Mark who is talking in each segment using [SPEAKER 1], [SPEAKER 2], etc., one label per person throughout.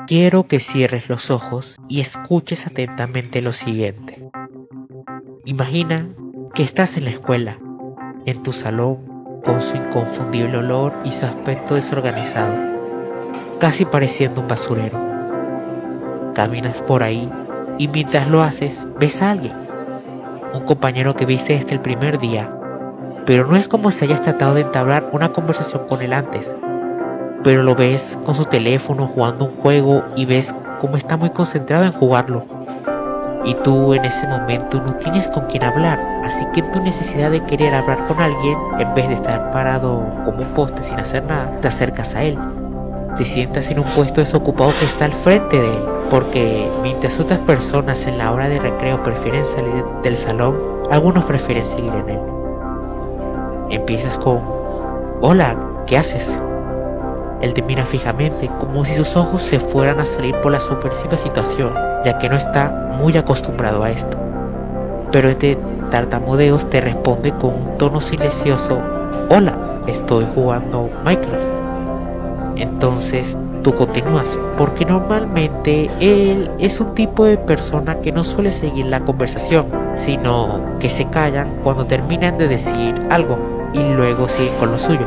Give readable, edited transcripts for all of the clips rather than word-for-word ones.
[SPEAKER 1] Quiero que cierres los ojos y escuches atentamente lo siguiente. Imagina que estás en la escuela, en tu salón, con su inconfundible olor y su aspecto desorganizado, casi pareciendo un basurero. Caminas por ahí y mientras lo haces, ves a alguien, un compañero que viste desde el primer día, pero no es como si hayas tratado de entablar una conversación con él antes, pero lo ves con su teléfono jugando un juego y ves cómo está muy concentrado en jugarlo. Y tú en ese momento no tienes con quién hablar, así que en tu necesidad de querer hablar con alguien, en vez de estar parado como un poste sin hacer nada, te acercas a él. Te sientas en un puesto desocupado que está al frente de él, porque mientras otras personas en la hora de recreo prefieren salir del salón, algunos prefieren seguir en él. Empiezas con: hola, ¿qué haces? Él te mira fijamente, como si sus ojos se fueran a salir por la sorpresiva situación, ya que no está muy acostumbrado a esto. Pero entre tartamudeos te responde con un tono silencioso: hola, estoy jugando Minecraft. Entonces tú continúas, porque normalmente él es un tipo de persona que no suele seguir la conversación, sino que se callan cuando terminan de decir algo y luego siguen con lo suyo.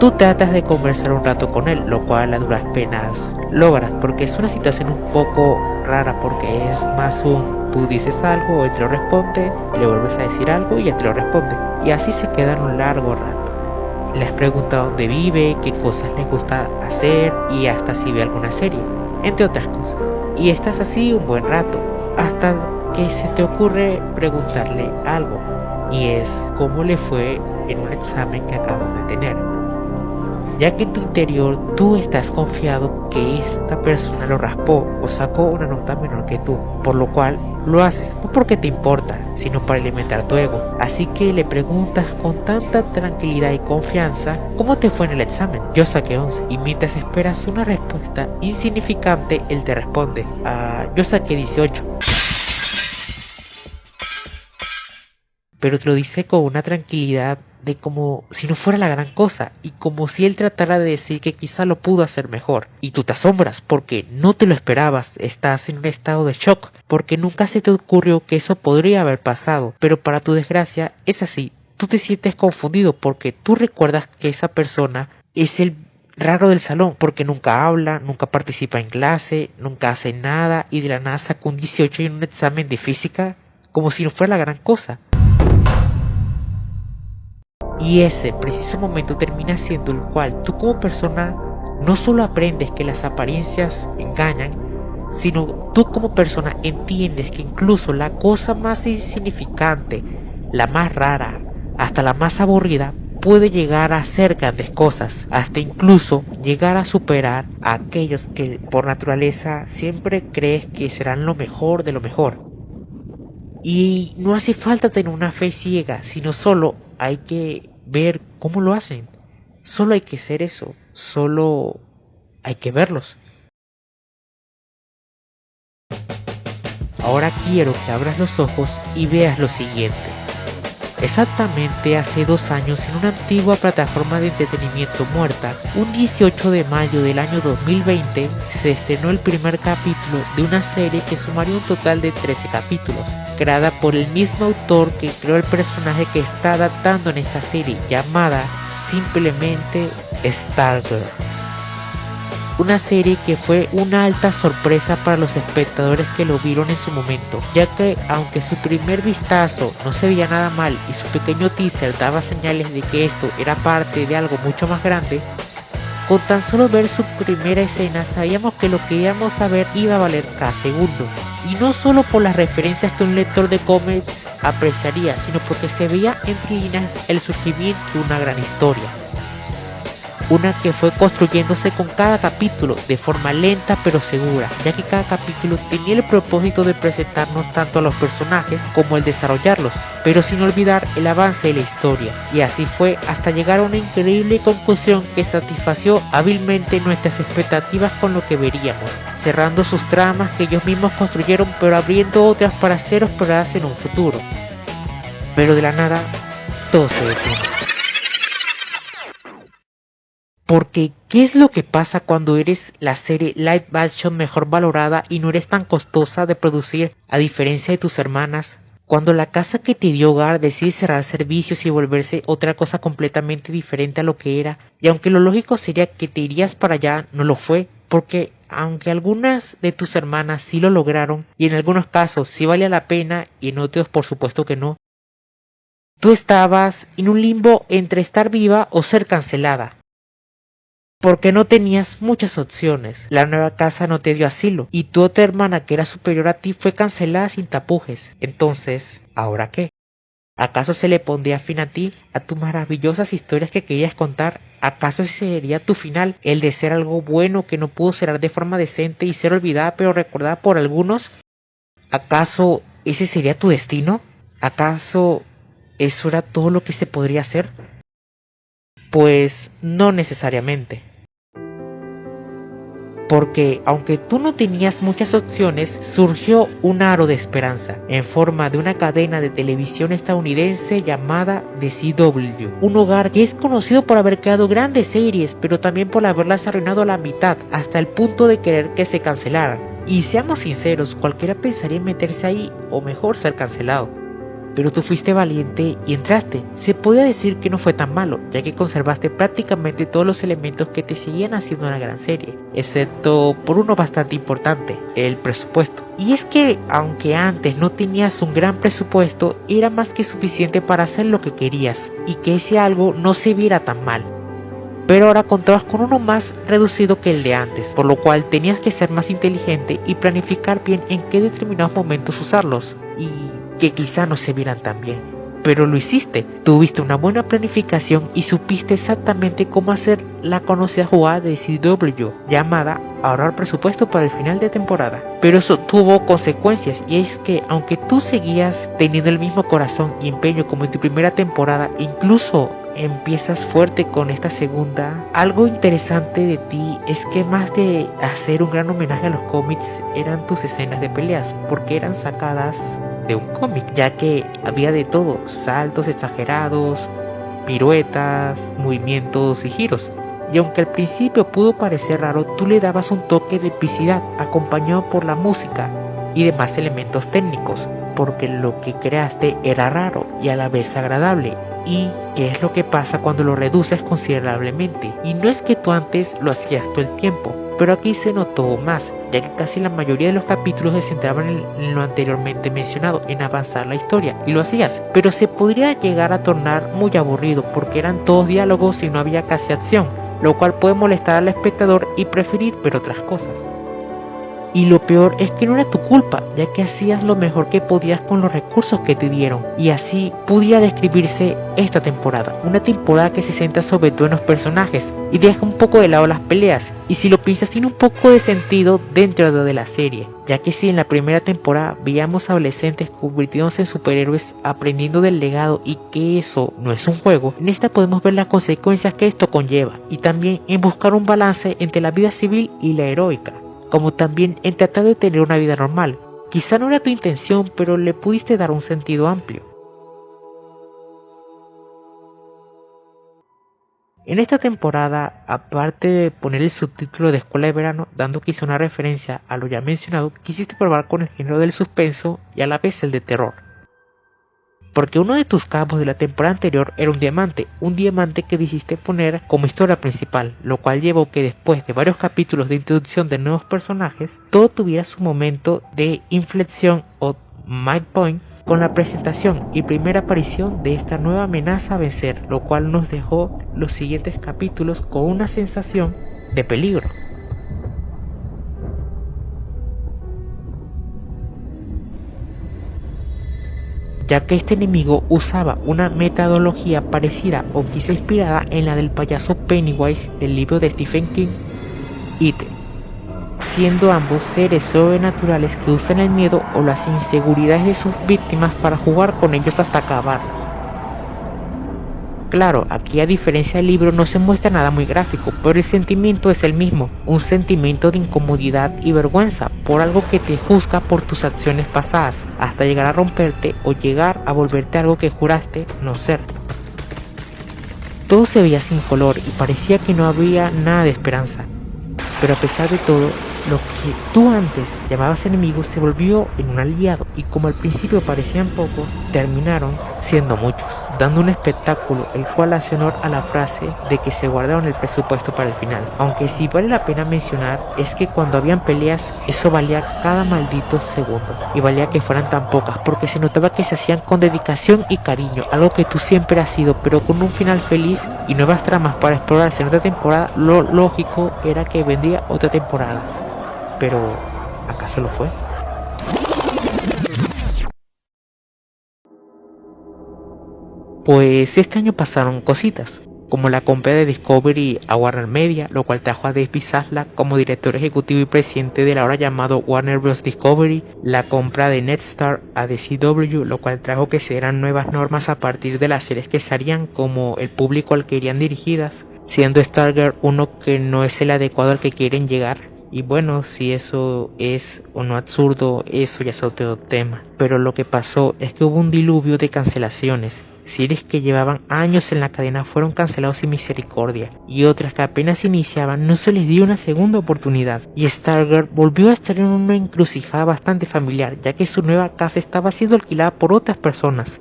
[SPEAKER 1] Tú tratas de conversar un rato con él, lo cual a duras penas logras, porque es una situación un poco rara, porque es más tú dices algo, él te lo responde, le vuelves a decir algo y él te lo responde, y así se quedan un largo rato. Le has preguntado dónde vive, qué cosas le gusta hacer y hasta si ve alguna serie, entre otras cosas. Y estás así un buen rato, hasta que se te ocurre preguntarle algo, y es cómo le fue en un examen que acabas de tener. Ya que en tu interior tú estás confiado que esta persona lo raspó o sacó una nota menor que tú, por lo cual lo haces no porque te importa, sino para alimentar tu ego. Así que le preguntas con tanta tranquilidad y confianza: ¿cómo te fue en el examen? Yo saqué 11. Y mientras esperas una respuesta insignificante, él te responde: yo saqué 18. Pero te lo dice con una tranquilidad de como si no fuera la gran cosa, y como si él tratara de decir que quizá lo pudo hacer mejor. Y tú te asombras porque no te lo esperabas, estás en un estado de shock, porque nunca se te ocurrió que eso podría haber pasado, pero para tu desgracia es así. Tú te sientes confundido porque tú recuerdas que esa persona es el raro del salón, porque nunca habla, nunca participa en clase, nunca hace nada, y de la nada sacó un 18 en un examen de física, como si no fuera la gran cosa. Y ese preciso momento termina siendo el cual tú como persona no solo aprendes que las apariencias engañan, sino tú como persona entiendes que incluso la cosa más insignificante, la más rara, hasta la más aburrida, puede llegar a hacer grandes cosas, hasta incluso llegar a superar a aquellos que por naturaleza siempre crees que serán lo mejor de lo mejor. Y no hace falta tener una fe ciega, sino solo hay que ver cómo lo hacen. Solo hay que ser eso, solo hay que verlos. Ahora quiero que abras los ojos y veas lo siguiente. Exactamente hace 2 años, en una antigua plataforma de entretenimiento muerta, un 18 de mayo del año 2020, se estrenó el primer capítulo de una serie que sumaría un total de 13 capítulos, creada por el mismo autor que creó el personaje que está adaptando en esta serie, llamada simplemente Stargirl. Una serie que fue una alta sorpresa para los espectadores que lo vieron en su momento, ya que aunque su primer vistazo no se veía nada mal y su pequeño teaser daba señales de que esto era parte de algo mucho más grande, con tan solo ver su primera escena sabíamos que lo que íbamos a ver iba a valer cada segundo, y no solo por las referencias que un lector de cómics apreciaría, sino porque se veía entre líneas el surgimiento de una gran historia. Una que fue construyéndose con cada capítulo de forma lenta pero segura, ya que cada capítulo tenía el propósito de presentarnos tanto a los personajes como el desarrollarlos, pero sin olvidar el avance de la historia, y así fue hasta llegar a una increíble conclusión que satisfació hábilmente nuestras expectativas con lo que veríamos, cerrando sus tramas que ellos mismos construyeron pero abriendo otras para ser exploradas en un futuro. Pero de la nada, todo se detiene. Porque, ¿qué es lo que pasa cuando eres la serie live action mejor valorada y no eres tan costosa de producir a diferencia de tus hermanas? Cuando la casa que te dio hogar decide cerrar servicios y volverse otra cosa completamente diferente a lo que era, y aunque lo lógico sería que te irías para allá, no lo fue, porque aunque algunas de tus hermanas sí lo lograron, y en algunos casos sí valía la pena, y en otros por supuesto que no, tú estabas en un limbo entre estar viva o ser cancelada. Porque no tenías muchas opciones. La nueva casa no te dio asilo y tu otra hermana que era superior a ti fue cancelada sin tapujes. Entonces, ¿ahora qué? ¿Acaso se le pondría fin a ti, a tus maravillosas historias que querías contar? ¿Acaso ese sería tu final, el de ser algo bueno que no pudo cerrar de forma decente y ser olvidada pero recordada por algunos? ¿Acaso ese sería tu destino? ¿Acaso eso era todo lo que se podría hacer? Pues no necesariamente. Porque aunque tú no tenías muchas opciones, surgió un aro de esperanza en forma de una cadena de televisión estadounidense llamada The CW, un hogar que es conocido por haber creado grandes series, pero también por haberlas arruinado a la mitad, hasta el punto de querer que se cancelaran. Y seamos sinceros, cualquiera pensaría en meterse ahí, o mejor ser cancelado. Pero tú fuiste valiente y entraste. Se podría decir que no fue tan malo, ya que conservaste prácticamente todos los elementos que te seguían haciendo una gran serie, excepto por uno bastante importante, el presupuesto. Y es que, aunque antes no tenías un gran presupuesto, era más que suficiente para hacer lo que querías, y que ese algo no se viera tan mal. Pero ahora contabas con uno más reducido que el de antes, por lo cual tenías que ser más inteligente y planificar bien en qué determinados momentos usarlos, y que quizá no se vieran tan bien. Pero lo hiciste, tuviste una buena planificación y supiste exactamente cómo hacer la conocida jugada de CW, llamada ahorrar presupuesto para el final de temporada. Pero eso tuvo consecuencias, y es que aunque tú seguías teniendo el mismo corazón y empeño como en tu primera temporada, incluso empiezas fuerte con esta segunda, algo interesante de ti es que más de hacer un gran homenaje a los cómics eran tus escenas de peleas, porque eran sacadas de un cómic, ya que había de todo, saltos exagerados, piruetas, movimientos y giros. Y aunque al principio pudo parecer raro, tú le dabas un toque de epicidad acompañado por la música y demás elementos técnicos, porque lo que creaste era raro y a la vez agradable. ¿Y qué es lo que pasa cuando lo reduces considerablemente? Y no es que tú antes lo hacías todo el tiempo, pero aquí se notó más, ya que casi la mayoría de los capítulos se centraban en lo anteriormente mencionado, en avanzar la historia, y lo hacías, pero se podría llegar a tornar muy aburrido porque eran todos diálogos y no había casi acción, lo cual puede molestar al espectador y preferir ver otras cosas. Y lo peor es que no era tu culpa, ya que hacías lo mejor que podías con los recursos que te dieron. Y así pudiera describirse esta temporada. Una temporada que se centra sobre todo en los personajes y deja un poco de lado las peleas. Y si lo piensas, tiene un poco de sentido dentro de la serie, ya que si en la primera temporada veíamos adolescentes convirtiéndose en superhéroes aprendiendo del legado y que eso no es un juego, en esta podemos ver las consecuencias que esto conlleva. Y también en buscar un balance entre la vida civil y la heroica, como también en tratar de tener una vida normal. Quizá no era tu intención, pero le pudiste dar un sentido amplio. En esta temporada, aparte de poner el subtítulo de Escuela de Verano, dando quizá una referencia a lo ya mencionado, quisiste probar con el género del suspenso y a la vez el de terror. Porque uno de tus cabos de la temporada anterior era un diamante que decidiste poner como historia principal, lo cual llevó que después de varios capítulos de introducción de nuevos personajes, todo tuviera su momento de inflexión o midpoint con la presentación y primera aparición de esta nueva amenaza a vencer, lo cual nos dejó los siguientes capítulos con una sensación de peligro. Ya que este enemigo usaba una metodología parecida o quizá inspirada en la del payaso Pennywise del libro de Stephen King, It, siendo ambos seres sobrenaturales que usan el miedo o las inseguridades de sus víctimas para jugar con ellos hasta acabarlos. Claro, aquí a diferencia del libro no se muestra nada muy gráfico, pero el sentimiento es el mismo, un sentimiento de incomodidad y vergüenza por algo que te juzga por tus acciones pasadas, hasta llegar a romperte o llegar a volverte algo que juraste no ser. todo se veía sin color y parecía que no había nada de esperanza. Pero a pesar de todo, lo que tú antes llamabas enemigos se volvió en un aliado, y como al principio parecían pocos, terminaron siendo muchos, dando un espectáculo el cual hace honor a la frase de que se guardaron el presupuesto para el final. Aunque sí vale la pena mencionar es que cuando habían peleas, eso valía cada maldito segundo, y valía que fueran tan pocas, porque se notaba que se hacían con dedicación y cariño, algo que tú siempre has sido, pero con un final feliz y nuevas tramas para explorarse en otra temporada. Lo lógico era que vendría otra temporada. Pero, ¿acaso lo fue? Pues este año pasaron cositas, como la compra de Discovery a Warner Media, lo cual trajo a David Zaslav como director ejecutivo y presidente del ahora llamado Warner Bros. Discovery, la compra de Nexstar a The CW, lo cual trajo que se dieran nuevas normas a partir de las series que se harían, como el público al que irían dirigidas, siendo Stargirl uno que no es el adecuado al que quieren llegar. Y bueno, si eso es o no absurdo, eso ya es otro tema. Pero lo que pasó es que hubo un diluvio de cancelaciones. Series que llevaban años en la cadena fueron cancelados sin misericordia, y otras que apenas iniciaban no se les dio una segunda oportunidad. Y Stargirl volvió a estar en una encrucijada bastante familiar, ya que su nueva casa estaba siendo alquilada por otras personas,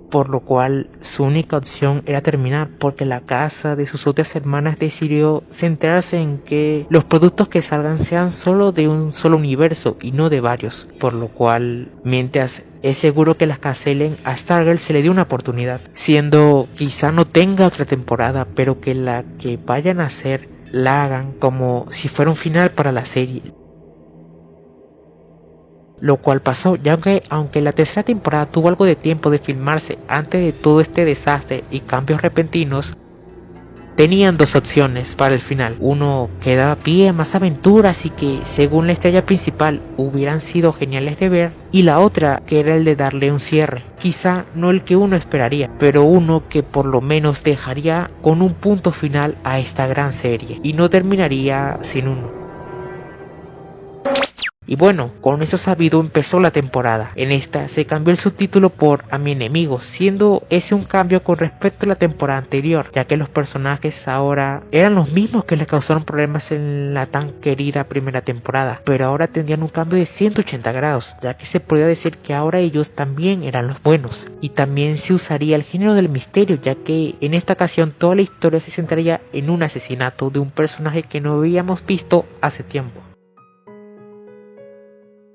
[SPEAKER 1] por lo cual su única opción era terminar, porque la casa de sus otras hermanas decidió centrarse en que los productos que salgan sean solo de un solo universo y no de varios, por lo cual mientras es seguro que las cancelen, a Stargirl se le dio una oportunidad, siendo quizá no tenga otra temporada, pero que la que vayan a hacer la hagan como si fuera un final para la serie. Lo cual pasó, ya que aunque la tercera temporada tuvo algo de tiempo de filmarse antes de todo este desastre y cambios repentinos, tenían dos opciones para el final. Uno que daba pie a más aventuras y que, según la estrella principal, hubieran sido geniales de ver, y la otra que era el de darle un cierre. Quizá no el que uno esperaría, pero uno que por lo menos dejaría con un punto final a esta gran serie y no terminaría sin uno. Y bueno, con eso sabido empezó la temporada. En esta se cambió el subtítulo por A mi enemigo, siendo ese un cambio con respecto a la temporada anterior, ya que los personajes ahora eran los mismos que les causaron problemas en la tan querida primera temporada, pero ahora tendrían un cambio de 180 grados, ya que se podría decir que ahora ellos también eran los buenos. Y también se usaría el género del misterio, ya que en esta ocasión toda la historia se centraría en un asesinato de un personaje que no habíamos visto hace tiempo.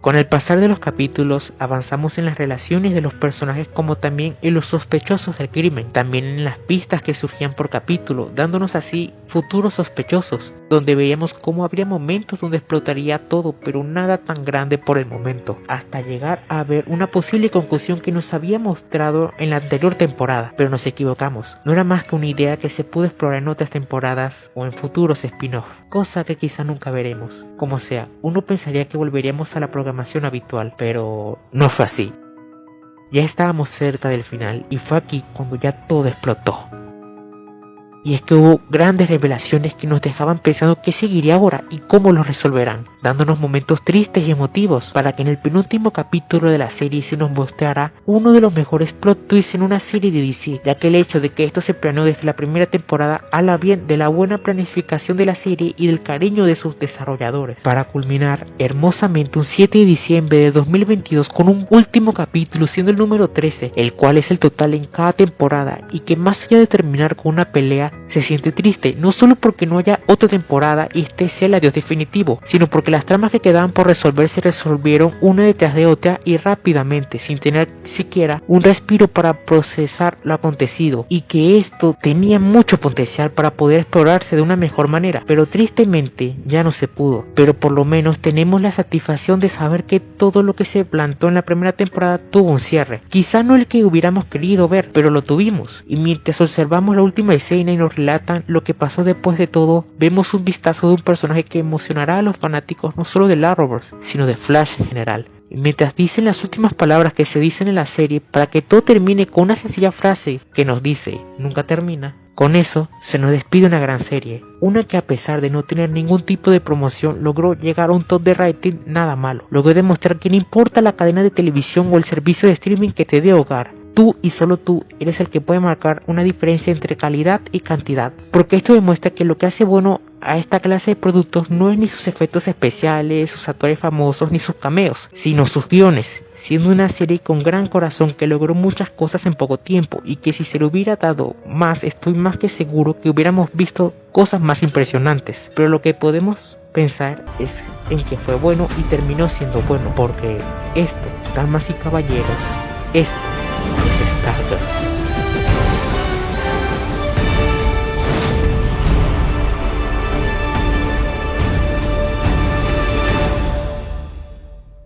[SPEAKER 1] Con el pasar de los capítulos avanzamos en las relaciones de los personajes, como también en los sospechosos del crimen, también en las pistas que surgían por capítulo, dándonos así futuros sospechosos, donde veíamos cómo habría momentos donde explotaría todo, pero nada tan grande por el momento, hasta llegar a ver una posible conclusión que nos había mostrado en la anterior temporada, pero nos equivocamos, no era más que una idea que se pudo explorar en otras temporadas o en futuros spin-off, cosa que quizá nunca veremos. Como sea, uno pensaría que volveríamos a la programación habitual, pero no fue así. Ya estábamos cerca del final y fue aquí cuando ya todo explotó. Y es que hubo grandes revelaciones que nos dejaban pensando qué seguiría ahora y cómo lo resolverán, dándonos momentos tristes y emotivos, para que en el penúltimo capítulo de la serie se nos mostrara uno de los mejores plot twists en una serie de DC, ya que el hecho de que esto se planeó desde la primera temporada habla bien de la buena planificación de la serie y del cariño de sus desarrolladores, para culminar hermosamente un 7 de diciembre de 2022 con un último capítulo, siendo el número 13, el cual es el total en cada temporada, y que más allá de terminar con una pelea, se siente triste, no solo porque no haya otra temporada y este sea el adiós definitivo, sino porque las tramas que quedaban por resolver se resolvieron una detrás de otra y rápidamente, sin tener siquiera un respiro para procesar lo acontecido, y que esto tenía mucho potencial para poder explorarse de una mejor manera, pero tristemente ya no se pudo. Pero por lo menos tenemos la satisfacción de saber que todo lo que se plantó en la primera temporada tuvo un cierre, quizá no el que hubiéramos querido ver, pero lo tuvimos. Y mientras observamos la última escena y nos relatan lo que pasó después de todo, vemos un vistazo de un personaje que emocionará a los fanáticos no solo de Arrowverse, sino de Flash en general. Y mientras dicen las últimas palabras que se dicen en la serie, para que todo termine con una sencilla frase que nos dice nunca termina, con eso se nos despide una gran serie, una que a pesar de no tener ningún tipo de promoción logró llegar a un top de rating nada malo, logró demostrar que no importa la cadena de televisión o el servicio de streaming que te dé hogar, Tú y solo tú eres el que puede marcar una diferencia entre calidad y cantidad, porque esto demuestra que lo que hace bueno a esta clase de productos no es ni sus efectos especiales, sus actores famosos ni sus cameos, sino sus guiones, siendo una serie con gran corazón que logró muchas cosas en poco tiempo y que si se le hubiera dado más, estoy más que seguro que hubiéramos visto cosas más impresionantes. Pero lo que podemos pensar es en que fue bueno y terminó siendo bueno, porque esto, damas y caballeros, esto es Stargirl.